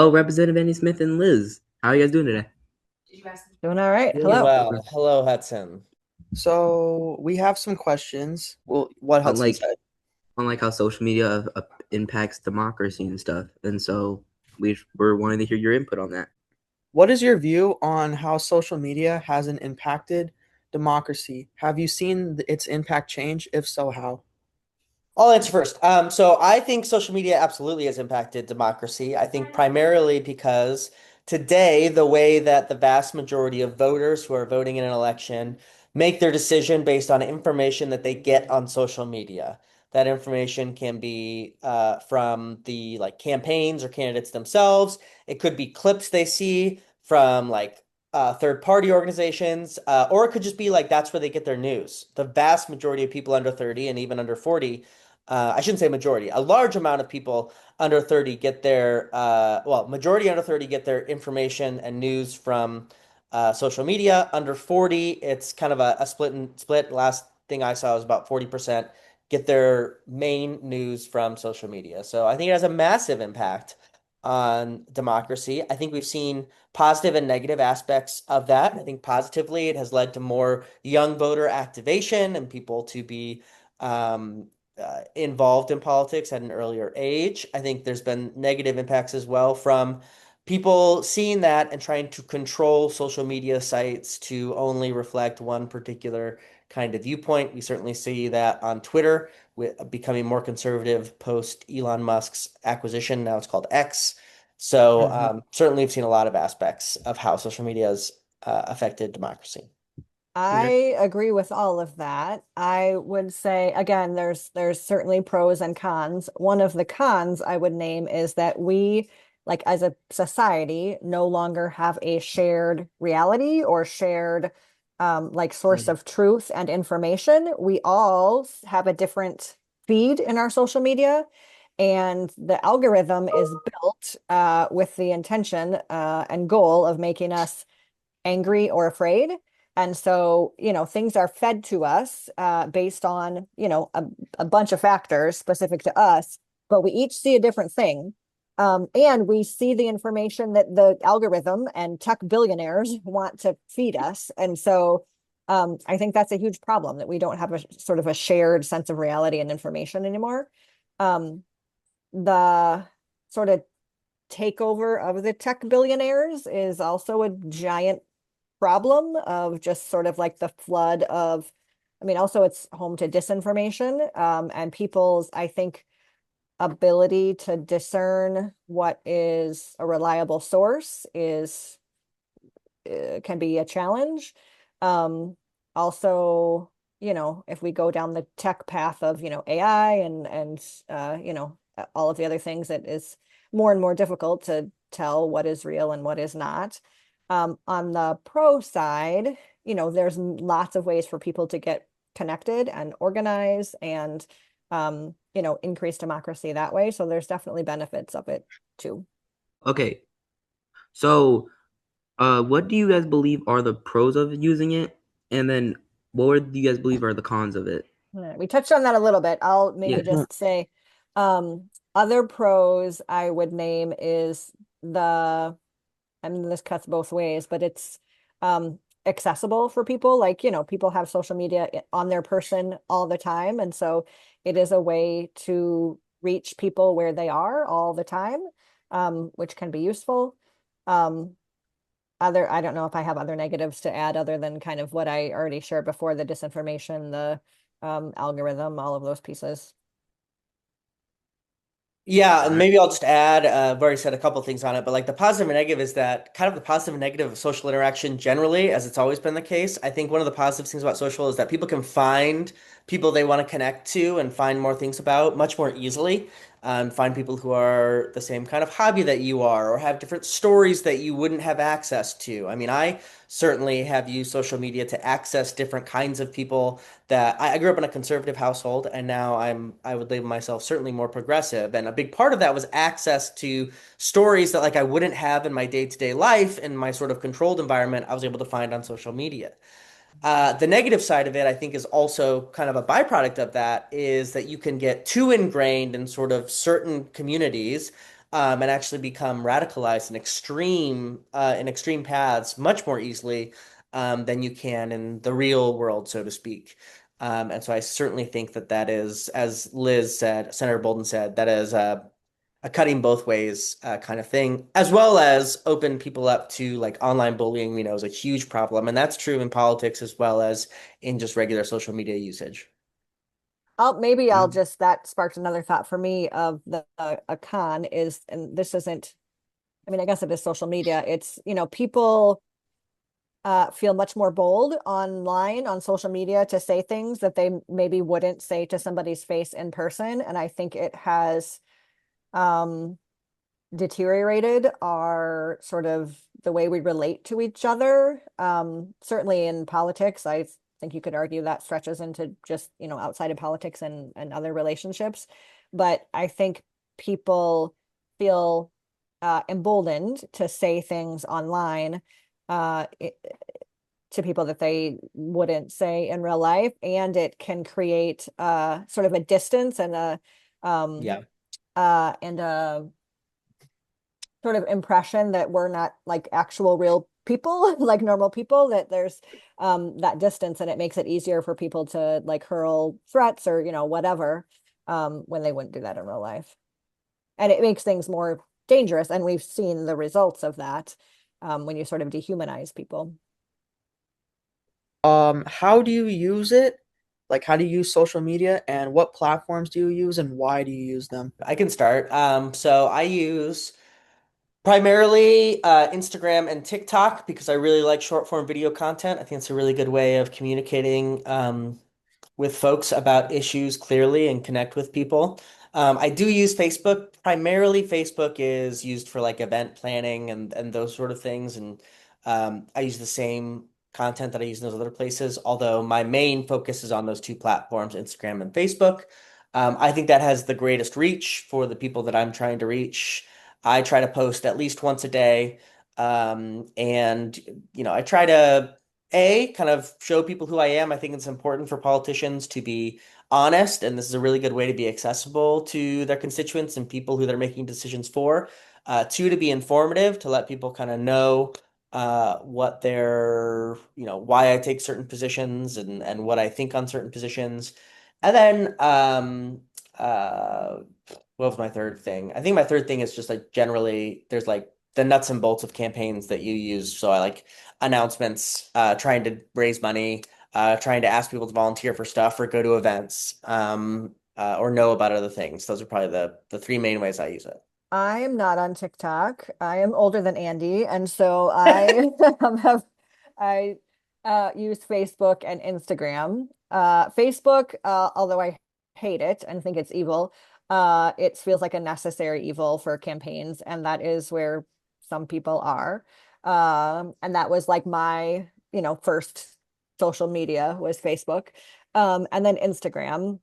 Oh, Representative Andy Smith and Liz. How are you guys doing today? Doing all right. Doing Hello. well. Hello, Hudson. So we have some questions. Well, what Hudson Unlike said. unlike how social media impacts democracy and stuff, and so we're wanting to hear your input on that. What is your view on how social media hasn't impacted democracy? Have you seen its impact change? If so, how? I'll answer first. So I think social media absolutely has impacted democracy. I think primarily because today, the way that the vast majority of voters who are voting in an election make their decision based on information that they get on social media. That information can be from the campaigns or candidates themselves. It could be clips they see from third party organizations, or it could just be like that's where they get their news. The vast majority of people under 30 and even under 40, I shouldn't say majority, a large amount of people under 30 get their, majority under 30 get their information and news from social media. Under 40, it's kind of a split and split. Last thing I saw was about 40% get their main news from social media. So I think it has a massive impact on democracy. I think we've seen positive and negative aspects of that. I think positively, it has led to more young voter activation and people to be um, involved in politics at an earlier age. I think there's been negative impacts as well from people seeing that and trying to control social media sites to only reflect one particular kind of viewpoint. We certainly see that on Twitter, with becoming more conservative post Elon Musk's acquisition. Now it's called X. So Mhm. certainly, we've seen a lot of aspects of how social media has affected democracy. Okay. I agree with all of that. I would say again, there's certainly pros and cons. One of the cons I would name is that we, like as a society, no longer have a shared reality or shared like source Mm. of truth and information. We all have a different feed in our social media, and the algorithm is built with the intention and goal of making us angry or afraid. And so, things are fed to us based on, a bunch of factors specific to us, but we each see a different thing. And we see the information that the algorithm and tech billionaires want to feed us. And so I think that's a huge problem that we don't have a sort of a shared sense of reality and information anymore. Um, the sort of takeover of the tech billionaires is also a giant problem of just sort of like the flood of, I mean, also it's home to disinformation, and people's, I think, ability to discern what is a reliable source is can be a challenge. Um, Also, if we go down the tech path of, AI and all of the other things, that is more and more difficult to tell what is real and what is not. On the pro side, there's lots of ways for people to get connected and organize and increase democracy that way. So there's definitely benefits of it too. Okay, so what do you guys believe are the pros of using it, and then do you guys believe are the cons of it? We touched on that a little bit. I'll maybe Yeah. just say other pros I would name is the, I mean, this cuts both ways, but it's accessible for people. Like, people have social media on their person all the time. And so it is a way to reach people where they are all the time, which can be useful. Um, I don't know if I have other negatives to add other than kind of what I already shared before, the disinformation, the algorithm, all of those pieces. Yeah, All and right. maybe I'll just add, I've already said a couple things on it, but like the positive and negative is that kind of the positive and negative of social interaction generally, as it's always been the case. I think one of the positive things about social is that people can find people they want to connect to and find more things about much more easily. Find people who are the same kind of hobby that you are or have different stories that you wouldn't have access to. I mean, I certainly have used social media to access different kinds of people that I grew up in a conservative household and now I would label myself certainly more progressive. And a big part of that was access to stories that like I wouldn't have in my day-to-day life in my sort of controlled environment I was able to find on social media. The negative side of it, I think, is also kind of a byproduct of that is that you can get too ingrained in sort of certain communities and actually become radicalized in extreme paths much more easily than you can in the real world, so to speak. And so I certainly think that that is, as Liz said, Senator Bolden said, that is a cutting both ways kind of thing, as well as open people up to like online bullying, is a huge problem. And that's true in politics as well as in just regular social media usage. Maybe I'll Um, just, that sparked another thought for me of a con is, and this isn't, I mean, I guess it is social media. It's, people feel much more bold online on social media to say things that they maybe wouldn't say to somebody's face in person. And I think it has um, deteriorated our sort of the way we relate to each other. Certainly in politics, I think you could argue that stretches into just, outside of politics and other relationships. But I think people feel emboldened to say things online uh, to people that they wouldn't say in real life, and it can create sort of a distance and um, Yeah. a sort of impression that we're not like actual real people, like normal people, that there's that distance, and it makes it easier for people to like hurl threats or, whatever, when they wouldn't do that in real life. And it makes things more dangerous. And we've seen the results of that when you sort of dehumanize people. How do you use it? Like, how do you use social media, and what platforms do you use, and why do you use them? I can start. So I use primarily Instagram and TikTok because I really like short form video content. I think it's a really good way of communicating with folks about issues clearly and connect with people. I do use Facebook. Primarily, Facebook is used for like event planning and those sort of things. And I use the same content that I use in those other places, although my main focus is on those two platforms, Instagram and Facebook. I think that has the greatest reach for the people that I'm trying to reach. I try to post at least once a day. And, I try to kind of show people who I am. I think it's important for politicians to be honest, and this is a really good way to be accessible to their constituents and people who they're making decisions for. Two, to be informative, to let people kind of know what they're, why I take certain positions and what I think on certain positions. And then, what was my third thing? I think my third thing is just like generally there's like the nuts and bolts of campaigns that you use. So I like announcements, trying to raise money, trying to ask people to volunteer for stuff or go to events, or know about other things. Those are probably the three main ways I use I am not on TikTok. I am older than Andy, and so I have I use Facebook and Instagram. Facebook, although I hate it and think it's evil, it feels like a necessary evil for campaigns, and that is where some people are. And that was like my, first social media was Facebook, and then Instagram.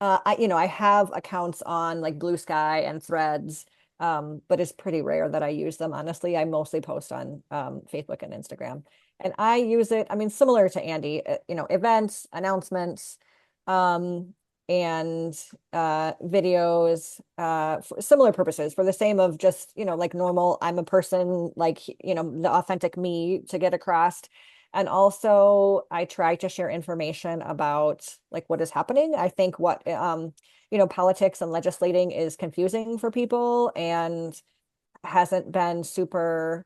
I have accounts on like Blue Sky and Threads, but it's pretty rare that I use them. Honestly, I mostly post on Facebook and Instagram, and I use it. I mean, similar to Andy, events, announcements, um, and videos for similar purposes, for the same of just like normal. I'm a person, like the authentic me to get across. And also, I try to share information about like what is happening. I think what politics and legislating is confusing for people and hasn't been super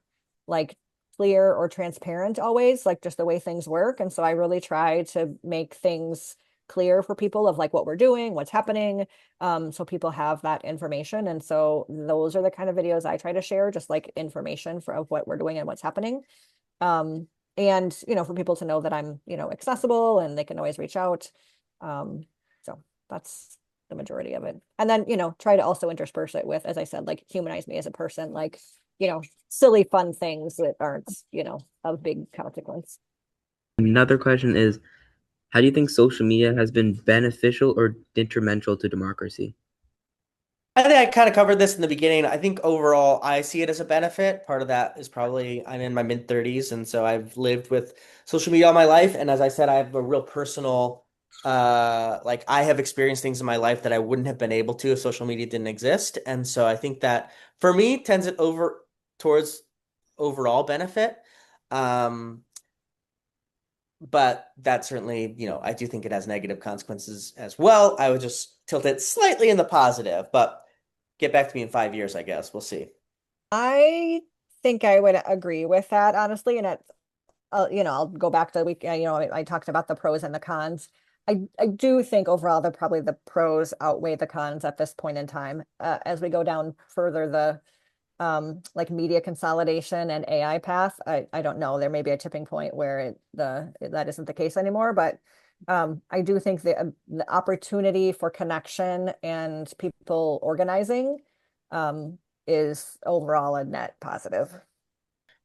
like clear or transparent always, like just the way things work. And so I really try to make things clear for people of like what we're doing, what's happening, so people have that information. And so those are the kind of videos I try to share, just like information for of what we're doing and what's happening. Um, and for people to know that I'm accessible and they can always reach out. So that's the majority of it. And then try to also intersperse it with, as I said, like humanize me as a person, like silly fun things that aren't of big consequence. Another question is, how do you think social media has been beneficial or detrimental to democracy? I think I kind of covered this in the beginning. I think overall, I see it as a benefit. Part of that is probably I'm in my mid 30s, and so I've lived with social media all my life. And as I said, I have a real personal Like I have experienced things in my life that I wouldn't have been able to if social media didn't exist. And so I think that for me tends it over towards overall benefit. Um, but that certainly, I do think it has negative consequences as well. I would just tilt it slightly in the positive, but get back to me in 5 years, I guess. We'll see. I think I would agree with that, honestly. And I'll go back to I talked about the pros and the cons. I do think overall that probably the pros outweigh the cons at this point in time. As we go down further, the like media consolidation and AI path, I don't know. There may be a tipping point where that isn't the case anymore, but I do think the opportunity for connection and people organizing is overall a net positive.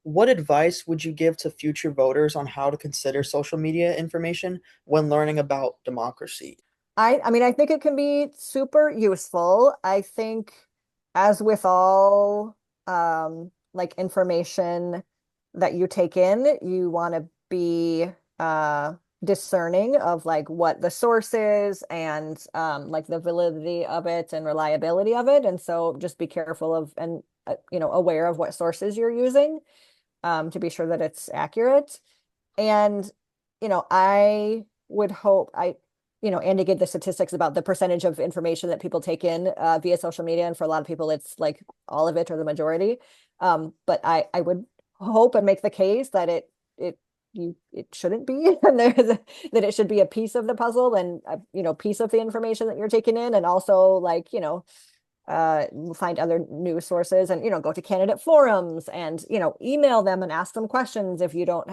What advice would you give to future voters on how to consider social media information when learning about democracy? I mean, I think it can be super useful. I think, as with all like information that you take in, you want to be discerning of like what the source is and like the validity of it and reliability of it. And so just be careful of and aware of what sources you're using to be sure that it's accurate. And, I would hope Andy gave the statistics about the percentage of information that people take in via social media. And for a lot of people, it's like all of it or the majority. But I would hope and make the case that it shouldn't be, and that it should be a piece of the puzzle and piece of the information that you're taking in, and also like find other news sources and go to candidate forums and email them and ask them questions if you don't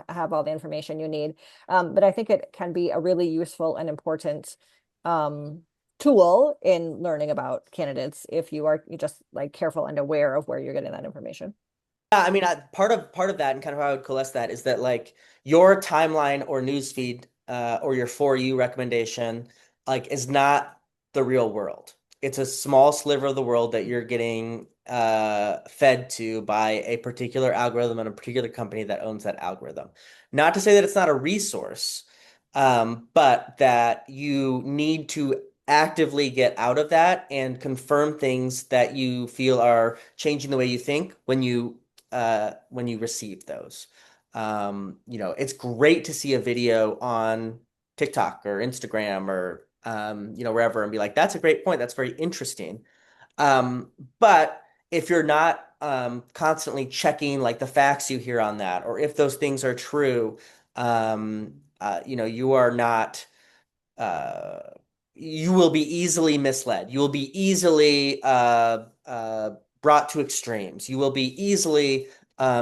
have all the information you need. But I think it can be a really useful and important tool in learning about candidates if you are just like careful and aware of where you're getting that information. Yeah, I mean, part of that and kind of how I would coalesce that is that like your timeline or news feed or your For You recommendation like is not the real world. It's a small sliver of the world that you're getting fed to by a particular algorithm and a particular company that owns that algorithm. Not to say that it's not a resource, but that you need to actively get out of that and confirm things that you feel are changing the way you think when you receive those. It's great to see a video on TikTok or Instagram or wherever and be like, that's a great point. That's very interesting. But if you're not constantly checking like the facts you hear on that, or if those things are true, you are not uh, you will be easily misled. You will be easily brought to extremes. You will be easily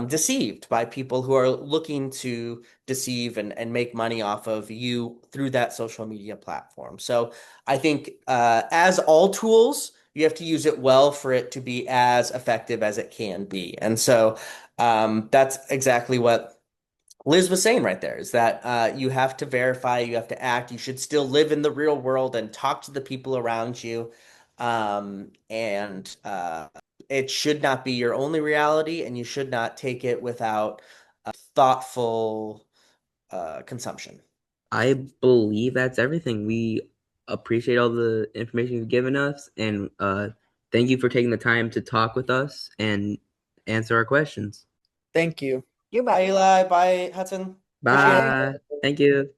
deceived by people who are looking to deceive and make money off of you through that social media platform. So I think as all tools, you have to use it well for it to be as effective as it can be. And so that's exactly what Liz was saying right there is that you have to verify, you have to act, you should still live in the real world and talk to the people around you. And it should not be your only reality, and you should not take it without thoughtful consumption. I believe that's everything. We appreciate all the information you've given us, and thank you for taking the time to talk with us and answer our questions. Thank you. You Bye, bet. Eli. Bye, Hudson. Appreciate Bye. it. Bye. Thank you.